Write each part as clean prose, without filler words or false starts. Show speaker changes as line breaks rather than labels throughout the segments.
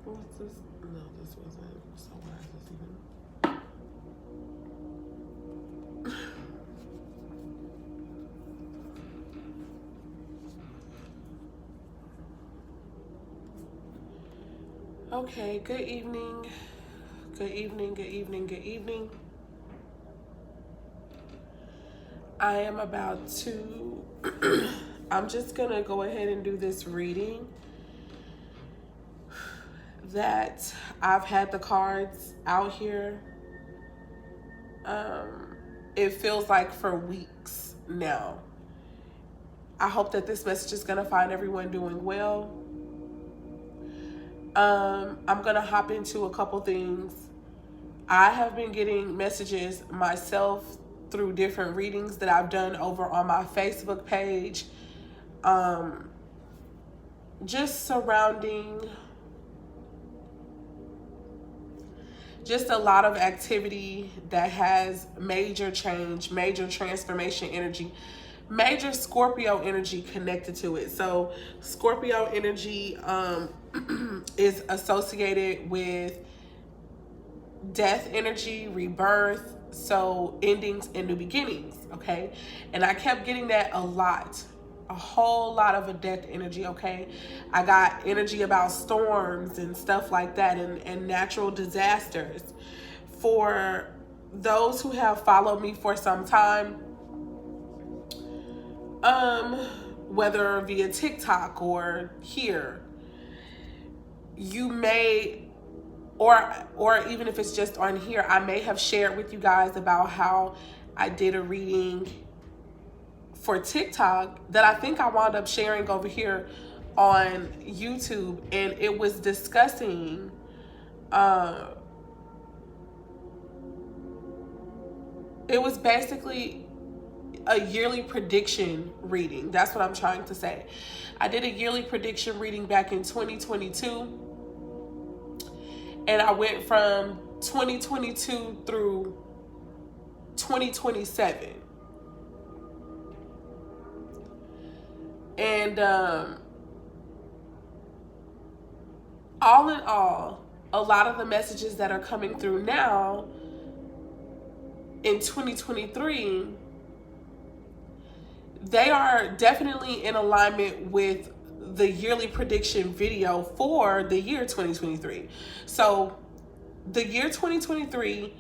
What's this? No, this wasn't. So why is this even? Okay, good evening. Good evening, good evening, good evening. I am about to, I'm just going to go ahead and do this reading that I've had the cards out here. It feels like for weeks now. I hope that this message is going to find everyone doing well. I'm going to hop into a couple things. I have been getting messages myself through different readings that I've done over on my Facebook page, just surrounding just a lot of activity that has major change, major transformation energy, major Scorpio energy connected to it. So Scorpio energy is associated with death energy, rebirth, so endings and new beginnings, okay? And I kept getting that a whole lot of a death energy, okay? I got energy about storms and stuff like that, and natural disasters. For those who have followed me for some time, whether via TikTok or here, you may, or even if it's just on here, I may have shared with you guys about how I did a reading for TikTok that I think I wound up sharing over here on YouTube, and it was discussing it was basically a yearly prediction reading. That's what I'm trying to say. I did a yearly prediction reading back in 2022, and I went from 2022 through 2027. And all in all, a lot of the messages that are coming through now in 2023, they are definitely in alignment with the yearly prediction video for the year 2023. So the year 2023,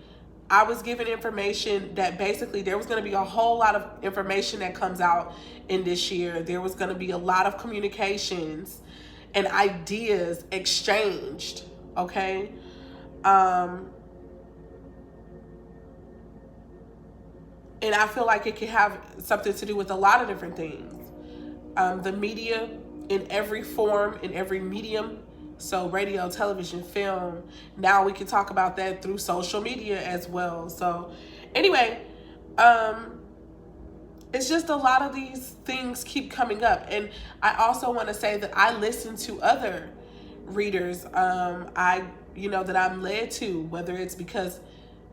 I was given information that basically there was going to be a whole lot of information that comes out in this year. There was going to be a lot of communications and ideas exchanged, okay? And I feel like it can have something to do with a lot of different things. The media in every form, in every medium, so radio, television, film. Now we can talk about that through social media as well. So anyway, it's just a lot of these things keep coming up. And I also want to say that I listen to other readers, that I'm led to, whether it's because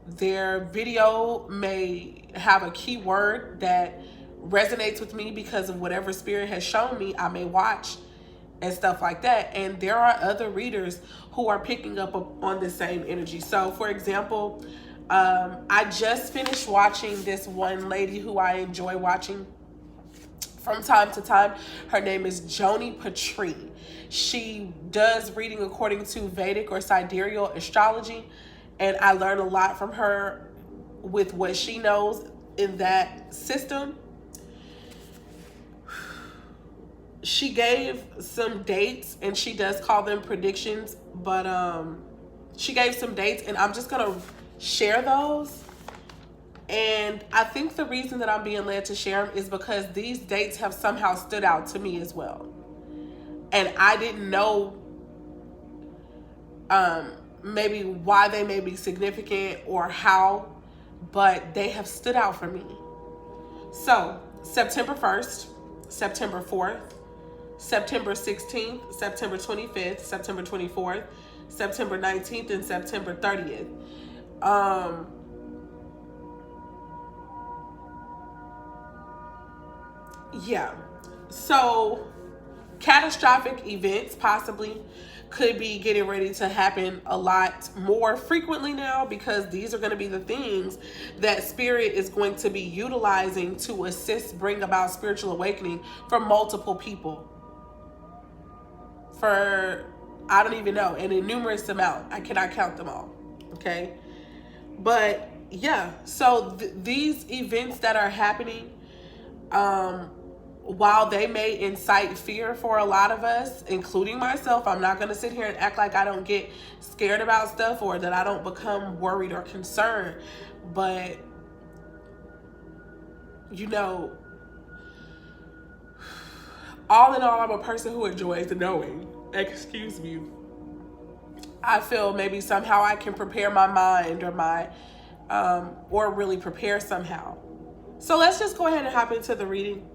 their video may have a keyword that resonates with me because of whatever spirit has shown me, I may watch and stuff like that. And there are other readers who are picking up on the same energy. So for example, I just finished watching this one lady who I enjoy watching from time to time. Her name is Joni Patri. She does reading according to Vedic or sidereal astrology, and I learn a lot from her with what she knows in that system. She gave some dates, and she does call them predictions, but she gave some dates, and I'm just gonna share those. And I think the reason that I'm being led to share them is because these dates have somehow stood out to me as well. And I didn't know maybe why they may be significant or how, but they have stood out for me. So September 1st, September 4th, September 16th, September 25th, September 24th, September 19th, and September 30th. Yeah. So catastrophic events possibly could be getting ready to happen a lot more frequently now, because these are going to be the things that Spirit is going to be utilizing to assist bring about spiritual awakening for multiple people. For, I don't even know, an numerous amount. I cannot count them all. Okay? But yeah, so these events that are happening, while they may incite fear for a lot of us, including myself, I'm not going to sit here and act like I don't get scared about stuff or that I don't become worried or concerned. But, you know, all in all, I'm a person who enjoys knowing. Excuse me. I feel maybe somehow I can prepare my mind or really prepare somehow. So let's just go ahead and hop into the reading.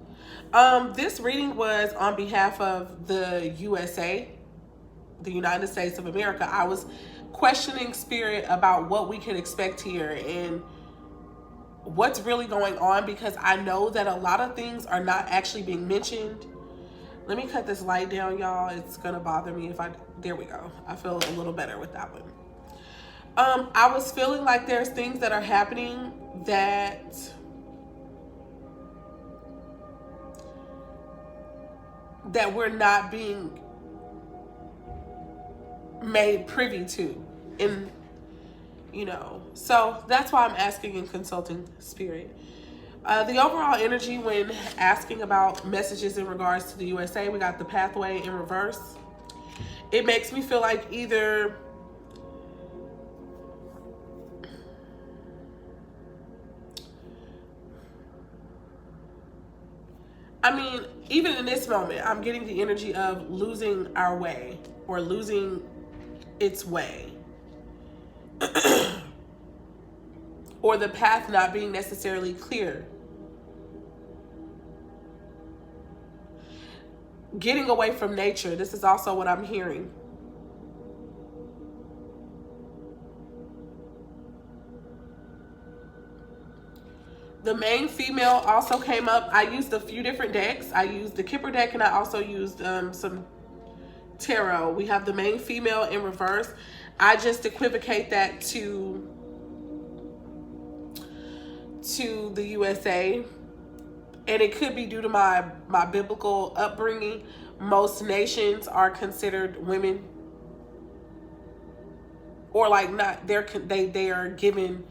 This reading was on behalf of the USA, the United States of America. I was questioning Spirit about what we can expect here and what's really going on, because I know that a lot of things are not actually being mentioned. Let me cut this light down, y'all. It's gonna bother me if there we go. I feel a little better with that one. I was feeling like there's things that are happening that we're not being made privy to, in, you know, so that's why I'm asking and consulting Spirit. The overall energy when asking about messages in regards to the USA, we got the pathway in reverse. It makes me feel like either even in this moment, I'm getting the energy of losing our way or losing its way. Or the path not being necessarily clear. Getting away from nature. This is also what I'm hearing. The main female also came up. I used a few different decks. I used the Kipper deck and I also used some tarot. We have the main female in reverse. I just equivocate that to the USA. And it could be due to my biblical upbringing. Most nations are considered women, or like not. They are given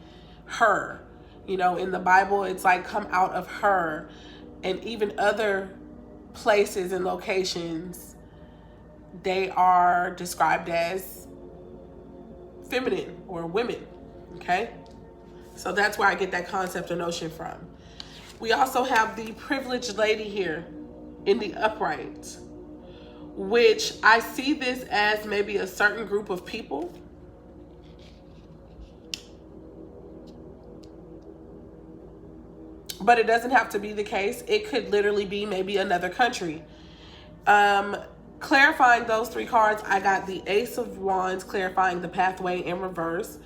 her. You know, in the Bible, it's like come out of her, and even other places and locations, they are described as feminine or women. Okay, so that's where I get that concept or notion from. We also have the privileged lady here in the upright, which I see this as maybe a certain group of people. But it doesn't have to be the case. It could literally be maybe another country. Clarifying those three cards, I got the Ace of Wands, clarifying the pathway in reverse.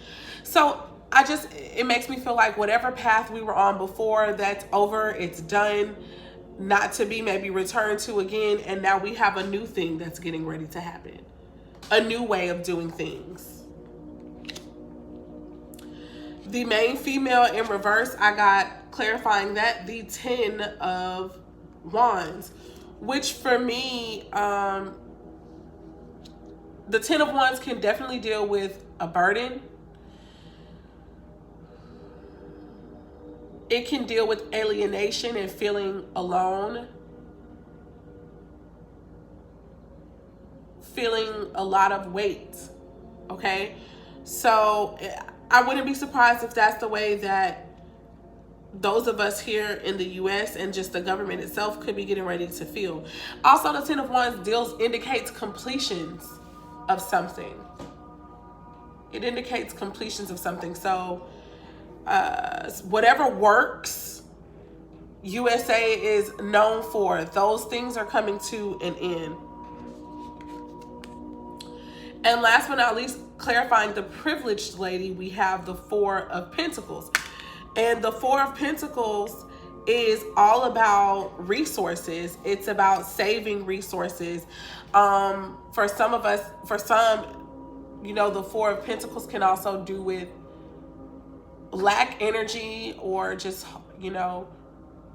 So it makes me feel like whatever path we were on before, that's over, it's done, not to be maybe returned to again. And now we have a new thing that's getting ready to happen. A new way of doing things. The main female in reverse, I got clarifying that the 10 of Wands, which for me, the 10 of Wands can definitely deal with a burden. It can deal with alienation and feeling alone. Feeling a lot of weight. Okay? So I wouldn't be surprised if that's the way that those of us here in the US and just the government itself could be getting ready to feel. Also, the 10 of Wands indicates completions of something. It indicates completions of something. So whatever works USA is known for, those things are coming to an end. And last but not least, clarifying the privileged lady, we have the 4 of Pentacles. And the 4 of Pentacles is all about resources. It's about saving resources. For some of us, for some, you know, the Four of Pentacles can also do with lack energy or just, you know,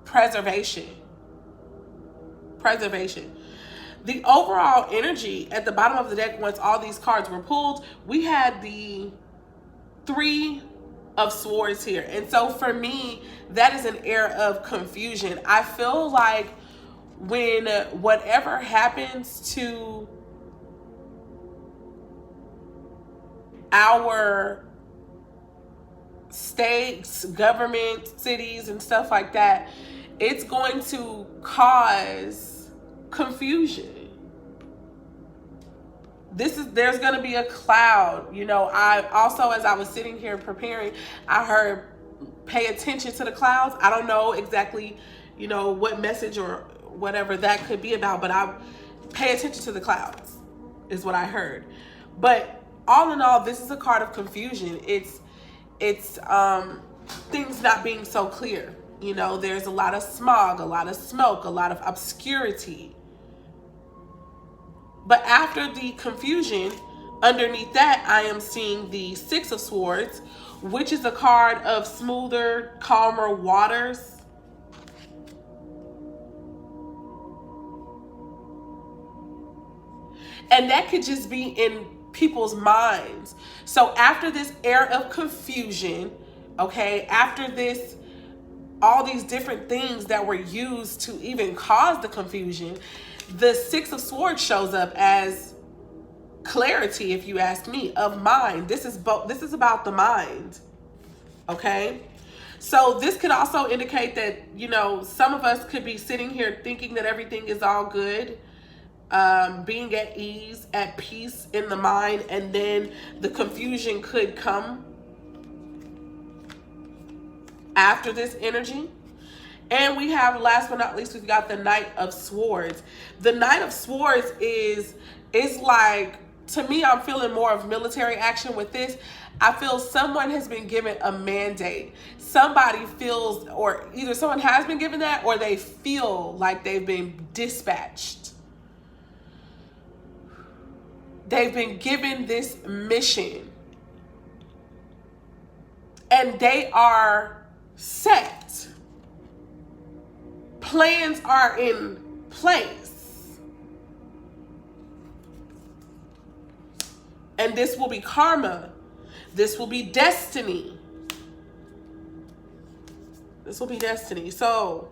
preservation. The overall energy at the bottom of the deck, once all these cards were pulled, we had the Three of Swords here. And so for me, that is an air of confusion. I feel like when whatever happens to our states, government, cities, and stuff like that, it's going to cause confusion. There's going to be a cloud. You know, I also, as I was sitting here preparing, I heard pay attention to the clouds. I don't know exactly, you know, what message or whatever that could be about, but I pay attention to the clouds is what I heard. But all in all, this is a card of confusion. It's things not being so clear. You know, there's a lot of smog, a lot of smoke, a lot of obscurity. But after the confusion, underneath that, I am seeing the Six of Swords, which is a card of smoother, calmer waters. And that could just be in people's minds. So after this air of confusion, okay, after this, all these different things that were used to even cause the confusion, the Six of Swords shows up as clarity, if you ask me, of mind. This is about the mind. Okay? So this could also indicate that, you know, some of us could be sitting here thinking that everything is all good, being at ease, at peace in the mind, and then the confusion could come after this energy. And we have, last but not least, we've got the Knight of Swords. The Knight of Swords is like, to me, I'm feeling more of military action with this. I feel someone has been given a mandate. Somebody feels, or either someone has been given that, or they feel like they've been dispatched. They've been given this mission. And they are set. Plans are in place. And this will be karma. This will be destiny. This will be destiny. So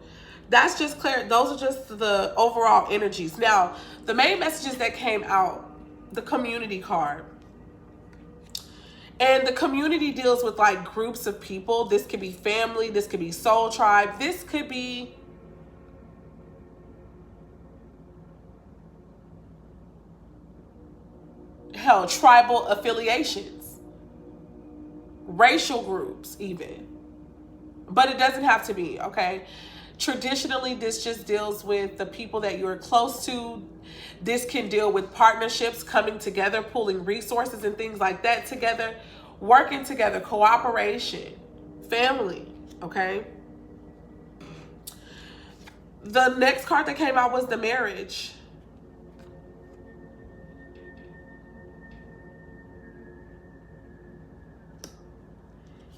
that's just clear. Those are just the overall energies. Now, the main messages that came out, the community card. And the community deals with like groups of people. This could be family. This could be soul tribe. This could be hell, tribal affiliations, racial groups even. But it doesn't have to be, okay? Traditionally, this just deals with the people that you're close to. This can deal with partnerships, coming together, pulling resources and things like that together, working together, cooperation, family, okay? The next card that came out was the Marriage.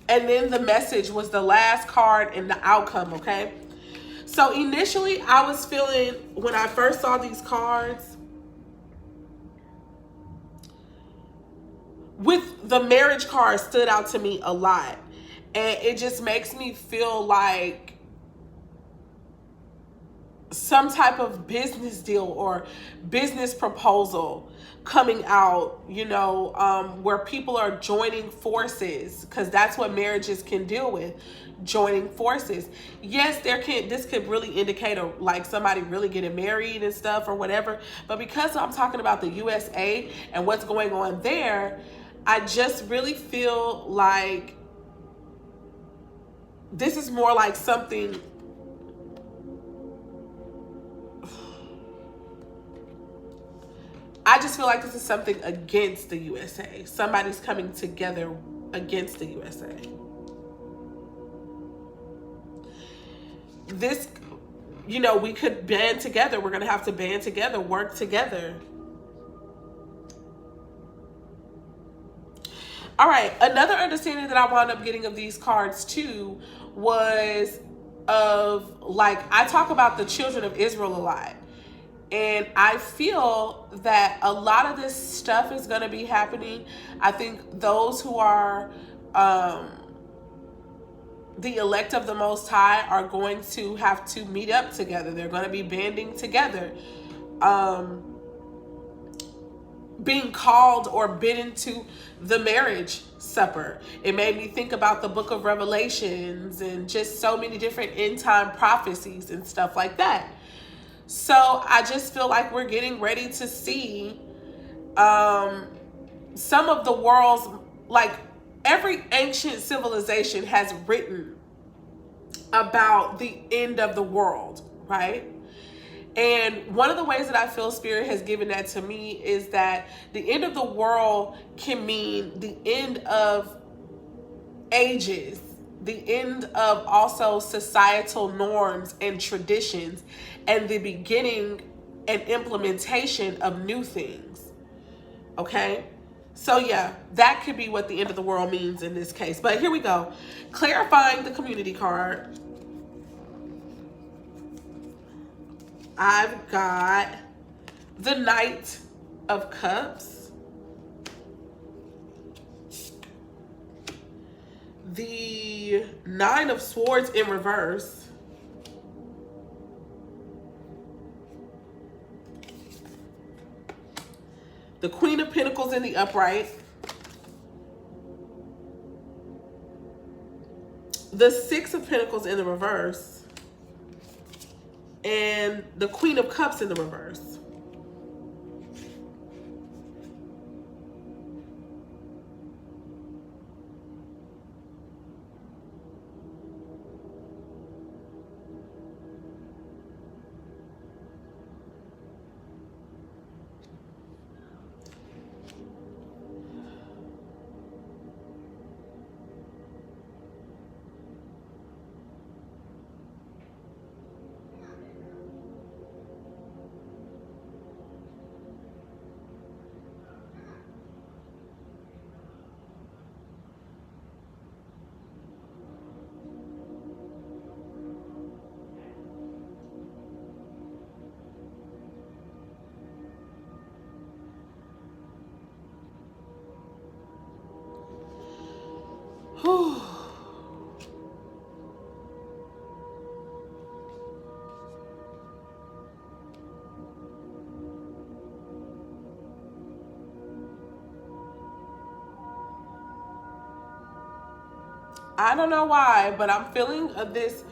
And then the Message was the last card in the outcome, okay? So initially, I was feeling, when I first saw these cards, with the Marriage card stood out to me a lot. And it just makes me feel like some type of business deal or business proposal coming out, you know, where people are joining forces, because that's what marriages can deal with, joining forces. Yes, this could really indicate like somebody really getting married and stuff or whatever, but because I'm talking about the USA and what's going on there, I just really feel like this is more like something. I just feel like this is something against the USA. Somebody's coming together against the USA. this, you know, we could band together. We're going to have to band together, work together. All right, another understanding that I wound up getting of these cards too was of, like, I talk about the children of Israel a lot. And I feel that a lot of this stuff is going to be happening. I think those who are the elect of the Most High are going to have to meet up together. They're going to be banding together. Being called or bidden to the marriage supper. It made me think about the book of Revelations and just so many different end time prophecies and stuff like that. So I just feel like we're getting ready to see some of the world's, like, every ancient civilization has written about the end of the world, right? And one of the ways that I feel Spirit has given that to me is that the end of the world can mean the end of ages, the end of also societal norms and traditions, and the beginning and implementation of new things. Okay? So yeah, that could be what the end of the world means in this case. But here we go. Clarifying the community card. I've got the Knight of Cups, the Nine of Swords in reverse, the Queen of Pentacles in the upright, the Six of Pentacles in the reverse, and the Queen of Cups in the reverse. Whew. I don't know why, but I'm feeling this.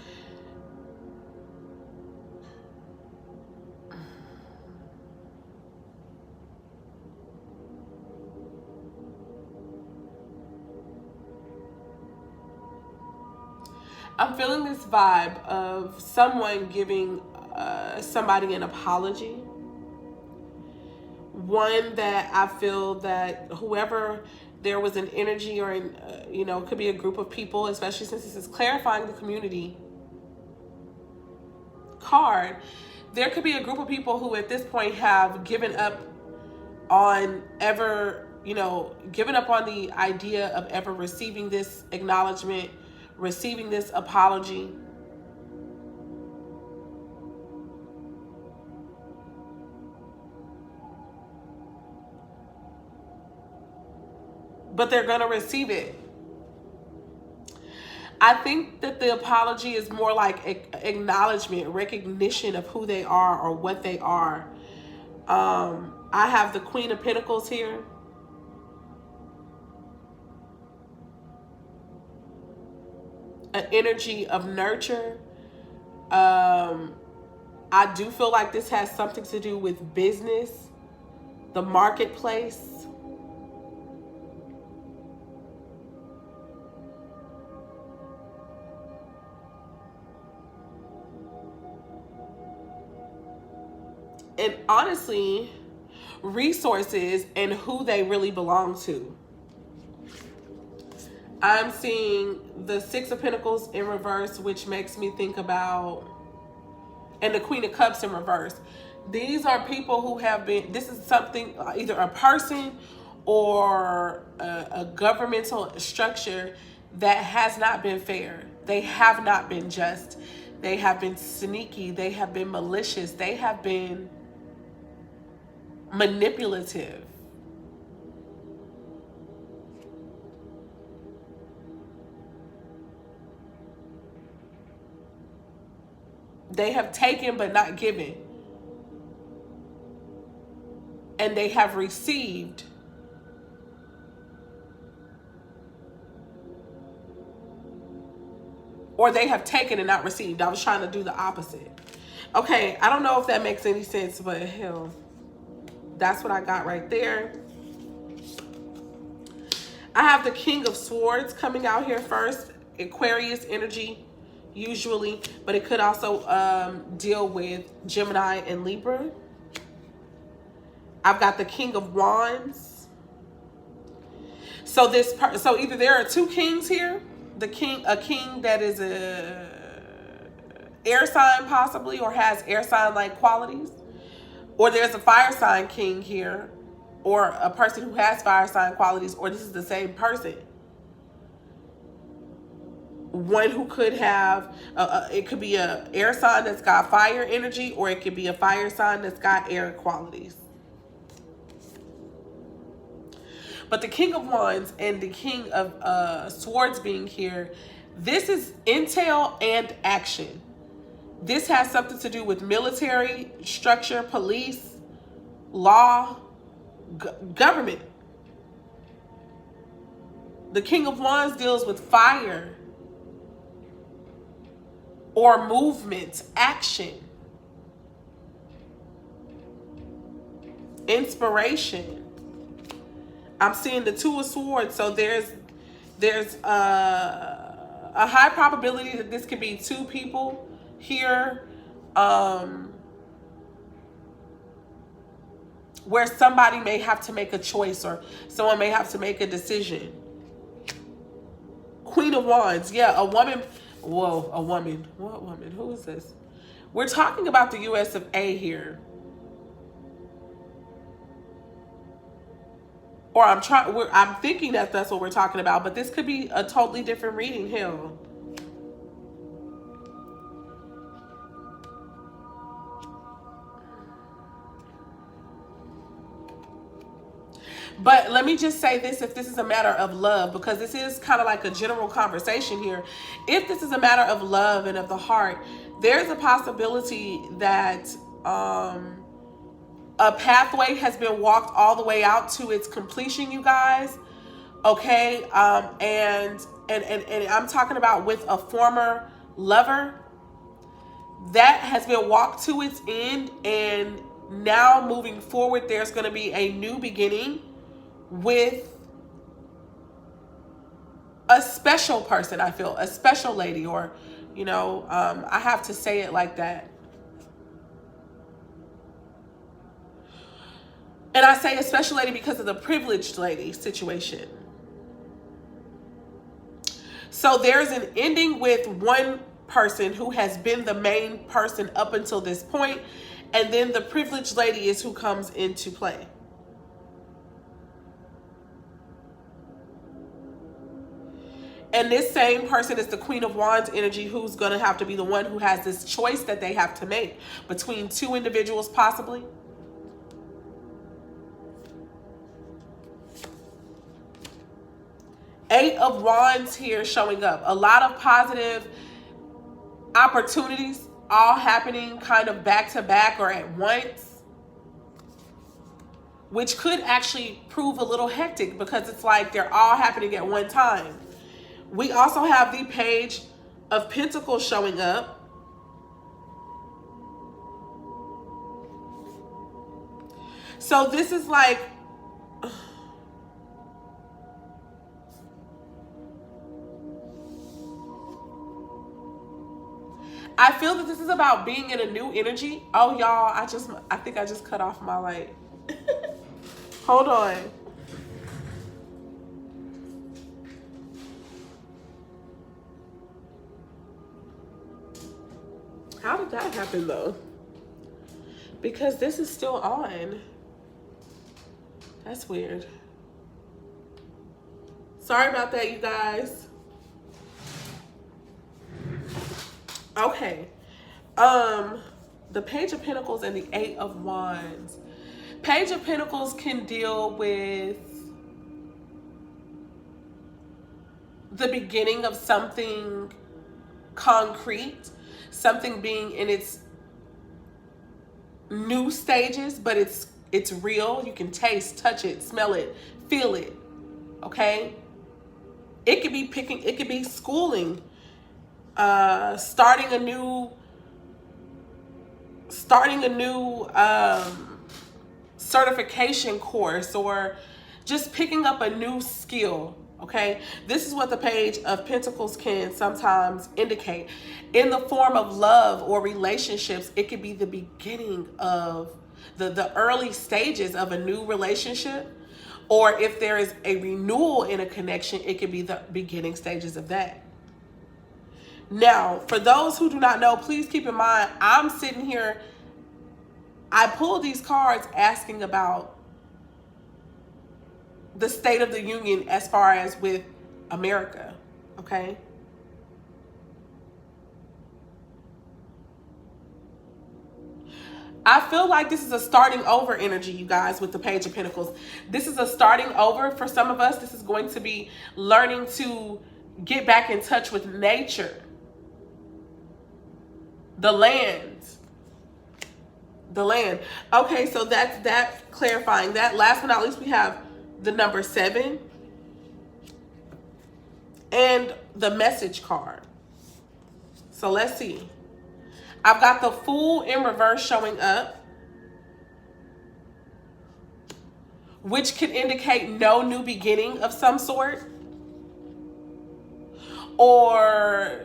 I'm feeling this vibe of someone giving somebody an apology. One that I feel that whoever, there was an energy or an, you know, it could be a group of people, especially since this is clarifying the community card. There could be a group of people who at this point have given up on ever, you know, given up on the idea of ever receiving this acknowledgement, receiving this apology. But they're going to receive it. I think that the apology is more like acknowledgement, recognition of who they are or what they are. I have the Queen of Pentacles here. An energy of nurture. I do feel like this has something to do with business, the marketplace. And honestly, resources and who they really belong to. I'm seeing the Six of Pentacles in reverse, which makes me think about and the Queen of Cups in reverse. These are people who have been, this is something, either a person or a governmental structure that has not been fair. They have not been just. They have been sneaky. They have been malicious. They have been manipulative. They have taken but not given. And they have received. Or they have taken and not received. I was trying to do the opposite. Okay, I don't know if that makes any sense, but hell, that's what I got right there. I have the King of Swords coming out here first. Aquarius energy, usually, but it could also deal with Gemini and Libra. I've got the King of Wands. So so either there are two kings here. A king that is a air sign possibly, or has air sign like qualities, or there's a fire sign king here, or a person who has fire sign qualities, or this is the same person. One who could have it could be a air sign that's got fire energy, or it could be a fire sign that's got air qualities. But the King of Wands and the King of Swords being here, this is intel and action. This has something to do with military structure, police, law, government. The King of Wands deals with fire or movement, action, inspiration. I'm seeing the Two of Swords, so there's a high probability that this could be two people here, where somebody may have to make a choice, or someone may have to make a decision. Queen of Wands, yeah, a woman. Whoa, a woman. What woman? Who is this? We're talking about the US of A here. Or I'm thinking that that's what we're talking about, but this could be a totally different reading. Hell. But let me just say this, if this is a matter of love, because this is kind of like a general conversation here. If this is a matter of love and of the heart, there's a possibility that a pathway has been walked all the way out to its completion, you guys. Okay, and I'm talking about with a former lover that has been walked to its end, and now moving forward, there's going to be a new beginning with a special person. I feel a special lady, or you know, I have to say it like that. And I say a special lady because of the privileged lady situation. So there's an ending with one person who has been the main person up until this point, and then the privileged lady is who comes into play. And this same person is the Queen of Wands energy, who's going to have to be the one who has this choice that they have to make between two individuals possibly. Eight of Wands here showing up. A lot of positive opportunities all happening kind of back to back or at once, which could actually prove a little hectic because it's like they're all happening at one time. We also have the Page of Pentacles showing up. So this is like, I feel that this is about being in a new energy. Oh, y'all, I think I just cut off my light. Hold on. How did that happen though? Because this is still on. That's weird. Sorry about that, you guys. Okay. The Page of Pentacles and the Eight of Wands. Page of Pentacles can deal with the beginning of something concrete, something being in its new stages, but it's real. You can taste, touch it, smell it, feel it. Okay? It could be schooling, starting a new certification course, or just picking up a new skill. Okay, this is what the Page of Pentacles can sometimes indicate. In the form of love or relationships, it could be the beginning of the early stages of a new relationship. Or if there is a renewal in a connection, it could be the beginning stages of that. Now, for those who do not know, please keep in mind, I'm sitting here, I pulled these cards asking about the state of the union as far as with America, okay? I feel like this is a starting over energy, you guys, with the Page of Pentacles. This is a starting over for some of us. This is going to be learning to get back in touch with nature, the land. Okay, so that's that, clarifying that. Last but not least, we have the number 7 and the message card. So let's see. I've got the Fool in reverse showing up, which could indicate no new beginning of some sort, or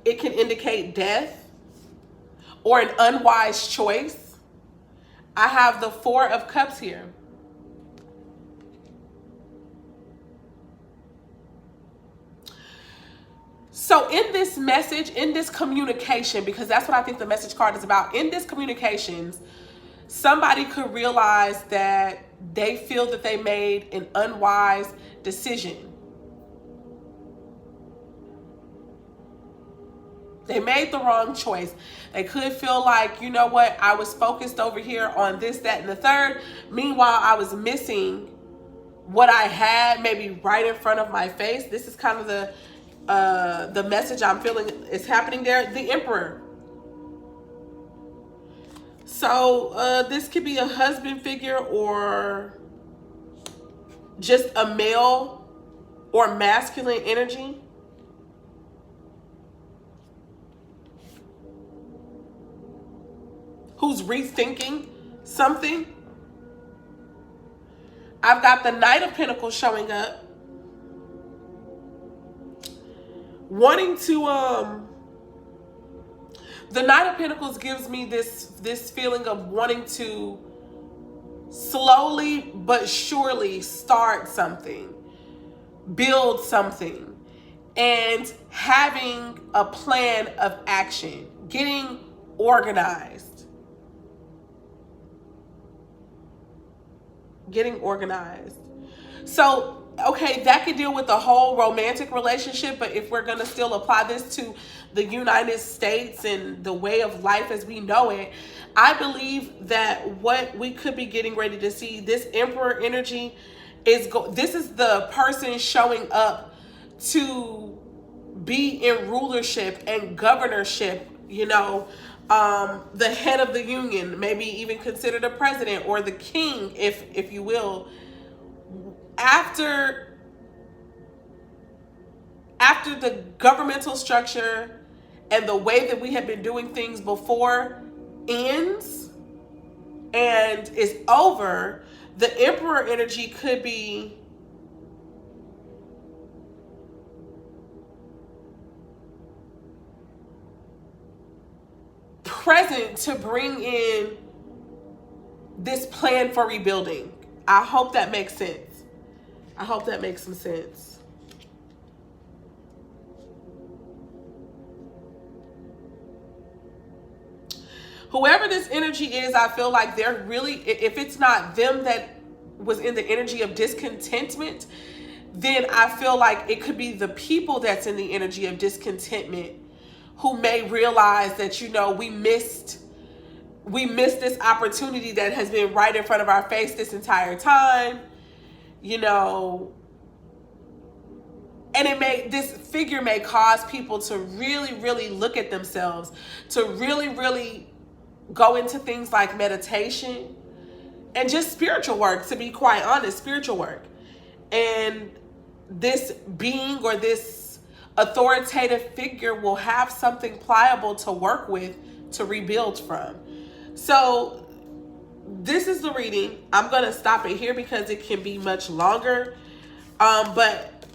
it can indicate death or an unwise choice. I have the Four of Cups here. So in this message, in this communication, because that's what I think the message card is about, in this communications, somebody could realize that they feel that they made an unwise decision. They made the wrong choice. They could feel like, you know what, I was focused over here on this, that, and the third. Meanwhile, I was missing what I had maybe right in front of my face. This is kind of the message I'm feeling is happening there. The Emperor. So this could be a husband figure or just a male or masculine energy. Who's rethinking something. I've got the Knight of Pentacles showing up. Wanting to, the Knight of Pentacles gives me this feeling of wanting to slowly but surely start something, build something, and having a plan of action, getting organized. So, okay, that could deal with the whole romantic relationship, but if we're going to still apply this to the United States and the way of life as we know it, I believe that what we could be getting ready to see, this Emperor energy, this is the person showing up to be in rulership and governorship, you know, the head of the union, maybe even considered a president or the king, if you will. After the governmental structure and the way that we have been doing things before ends and is over, the Emperor energy could be present to bring in this plan for rebuilding. I hope that makes sense. I hope that makes some sense. Whoever this energy is, I feel like they're really, if it's not them that was in the energy of discontentment, then I feel like it could be the people that's in the energy of discontentment who may realize that, you know, we missed this opportunity that has been right in front of our face this entire time, you know. And this figure may cause people to really, really look at themselves, to really, really go into things like meditation and just spiritual work, to be quite honest, spiritual work. And this being or this authoritative figure will have something pliable to work with, to rebuild from. So this is the reading. I'm going to stop it here because it can be much longer. But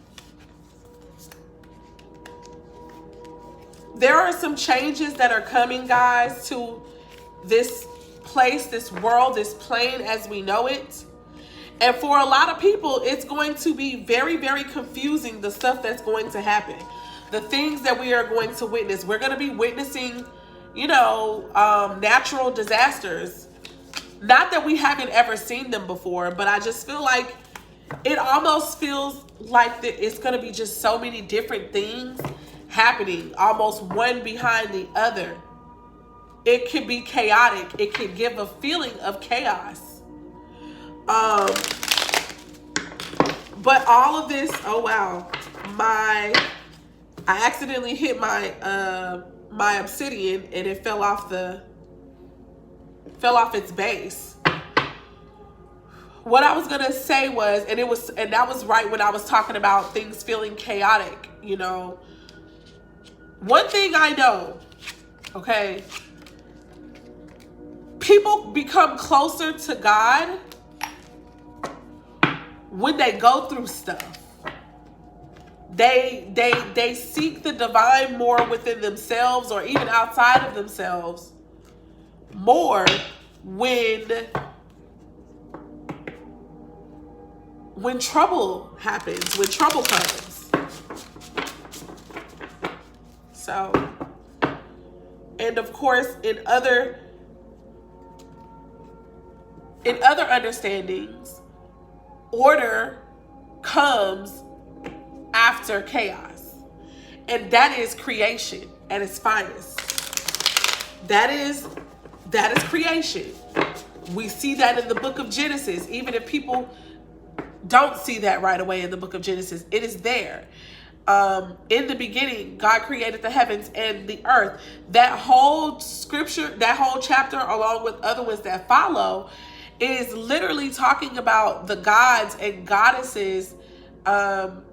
there are some changes that are coming, guys, to this place, this world, this plane as we know it. And for a lot of people, it's going to be very, very confusing, the stuff that's going to happen. The things that we are going to witness. We're going to be witnessing, you know, natural disasters. Not that we haven't ever seen them before, but I just feel like it almost feels like it's going to be just so many different things happening, almost one behind the other. It could be chaotic. It could give a feeling of chaos. But all of this, oh wow, I accidentally hit my my obsidian and it fell off its base. What I was gonna say was, and that was right when I was talking about things feeling chaotic, you know. One thing I know, okay, people become closer to God when they go through stuff. They seek the divine more within themselves or even outside of themselves more when trouble happens, when trouble comes. So, and of course, in other understandings, order comes after chaos. And that is creation at its finest. That is creation. We see that in the book of Genesis. Even if people don't see that right away in the book of Genesis, it is there. In the beginning, God created the heavens and the earth. That whole scripture, that whole chapter, along with other ones that follow, is literally talking about the gods and goddesses of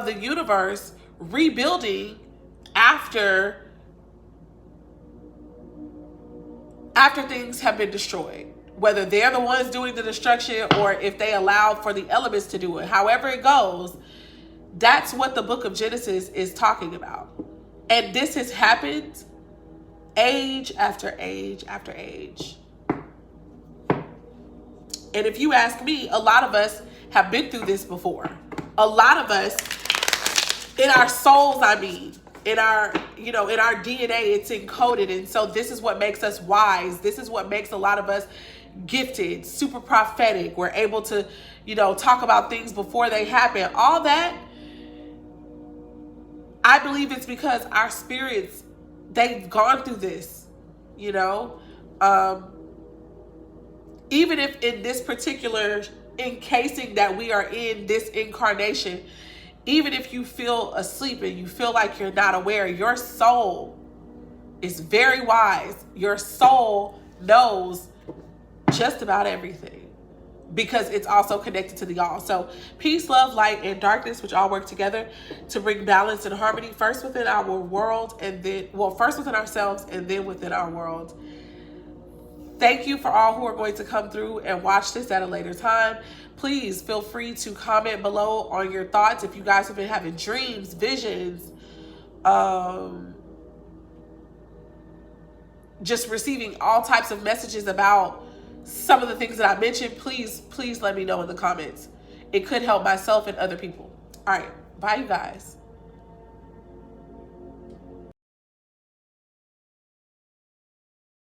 the universe rebuilding after things have been destroyed. Whether they're the ones doing the destruction or if they allow for the elements to do it. However it goes, that's what the book of Genesis is talking about. And this has happened age after age after age. And if you ask me, a lot of us have been through this before. A lot of us, in our souls, I mean, in our DNA, it's encoded. And so this is what makes us wise. This is what makes a lot of us gifted, super prophetic. We're able to, talk about things before they happen. All that, I believe it's because our spirits, they've gone through this, even if in this particular encasing that we are in, this incarnation, even if you feel asleep and you feel like you're not aware, your soul is very wise. Your soul knows just about everything because it's also connected to the all. So peace, love, light, and darkness, which all work together to bring balance and harmony, first within our world and then, first within ourselves and then within our world. Thank you for all who are going to come through and watch this at a later time. Please feel free to comment below on your thoughts. If you guys have been having dreams, visions, just receiving all types of messages about some of the things that I mentioned, please let me know in the comments. it could help myself and other people. All right, bye, you guys.